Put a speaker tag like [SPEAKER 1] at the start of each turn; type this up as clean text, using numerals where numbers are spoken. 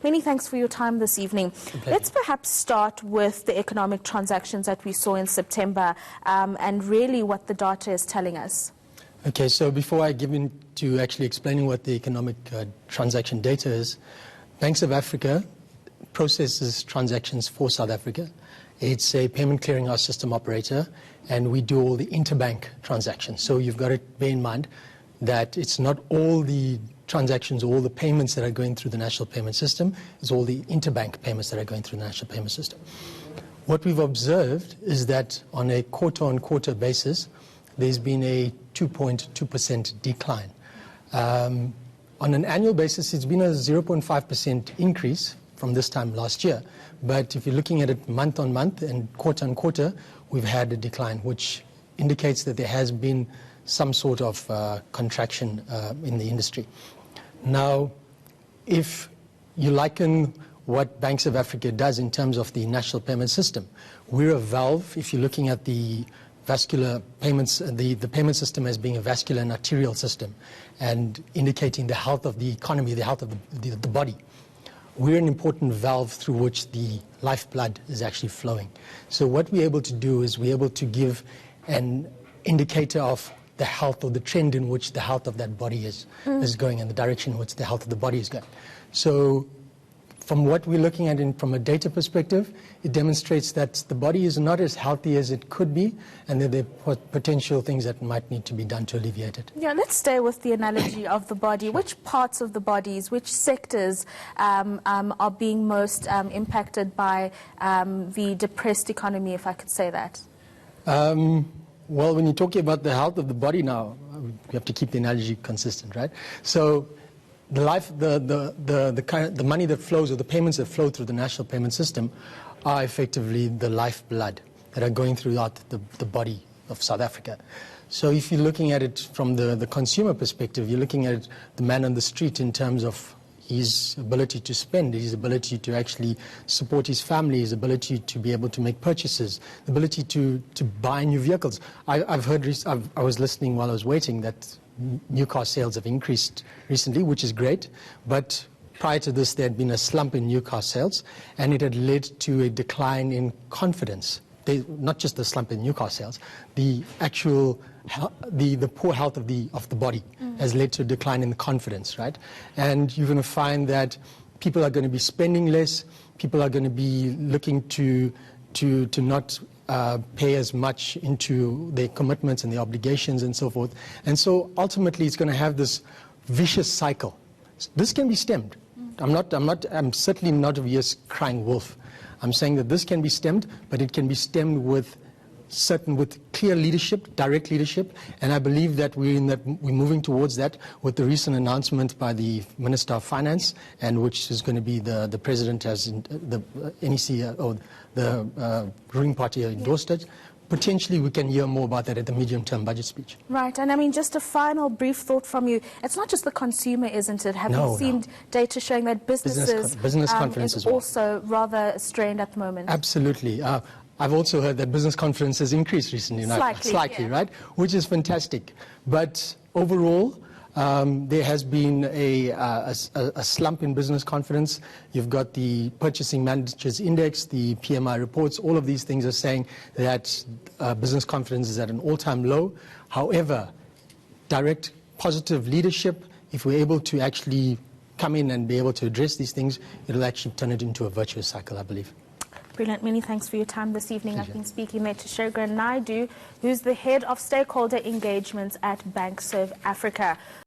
[SPEAKER 1] Many thanks for your time this evening. Let's perhaps start with the economic transactions that we saw in September and really what the data is telling us.
[SPEAKER 2] Okay, so before I give into actually explaining what the economic transaction data is, BankservAfrica processes transactions for South Africa. It's a payment clearinghouse system operator, and we do all the interbank transactions. So you've got to bear in mind that it's not all the transactions, all the payments that are going through the national payment system, it's all the interbank payments that are going through the national payment system. What we've observed is that on a quarter-on-quarter basis, there's been a 2.2% decline. On an annual basis, it's been a 0.5% increase from this time last year. But if you're looking at it month on month and quarter on quarter, we've had a decline, which indicates that there has been some sort of contraction in the industry. Now, if you liken what BankservAfrica does in terms of the national payment system, we're a valve. If you're looking at the vascular payments, the payment system as being a vascular and arterial system and indicating the health of the economy, the health of the body. We're an important valve through which the lifeblood is actually flowing. So what we're able to do is we're able to give an indicator of the health or the trend in which the health of that body is going and the direction in which the health of the body is going. So from what we're looking at from a data perspective, it demonstrates that the body is not as healthy as it could be, and that there are potential things that might need to be done to alleviate it.
[SPEAKER 1] Yeah, let's stay with the analogy of the body. Which parts of the bodies, which sectors are being most impacted by the depressed economy, if I could say that?
[SPEAKER 2] Well, when you're talking about the health of the body now, we have to keep the analogy consistent, right? So the money that flows or the payments that flow through the national payment system are effectively the lifeblood that are going throughout the body of South Africa. So if you're looking at it from the consumer perspective, you're looking at the man on the street in terms of his ability to spend, his ability to actually support his family, his ability to be able to make purchases, the ability to buy new vehicles. I was listening while I was waiting that new car sales have increased recently, which is great, but prior to this there had been a slump in new car sales, and it had led to a decline in confidence. Not just the slump in new car sales, the actual the poor health of the body has led to a decline in the confidence, right? And you're going to find that people are going to be spending less, people are going to be looking to not pay as much into their commitments and their obligations and so forth. And so ultimately it's going to have this vicious cycle. This can be stemmed. I'm certainly not a crying wolf. I'm saying that this can be stemmed, but it can be stemmed with clear leadership, direct leadership, and I believe that we're moving towards that with the recent announcement by the Minister of Finance, and which is going to be the President as the NEC or the ruling party endorsed it. Potentially we can hear more about that at the medium-term budget speech.
[SPEAKER 1] Right, and I mean, just a final brief thought from you. It's not just the consumer, isn't it? Have you seen data showing that business confidence is also rather strained at the moment?
[SPEAKER 2] Absolutely. I've also heard that business confidence has increased recently. Slightly, yeah. Right? Which is fantastic. But overall, there has been a slump in business confidence. You've got the Purchasing Managers Index, the PMI reports. All of these things are saying that business confidence is at an all-time low. However, direct positive leadership, if we're able to actually come in and be able to address these things, it'll actually turn it into a virtuous cycle, I believe.
[SPEAKER 1] Brilliant. Many thanks for your time this evening. Pleasure. I've been speaking there to Shogran Naidu, who's the Head of Stakeholder Engagement at BankservAfrica.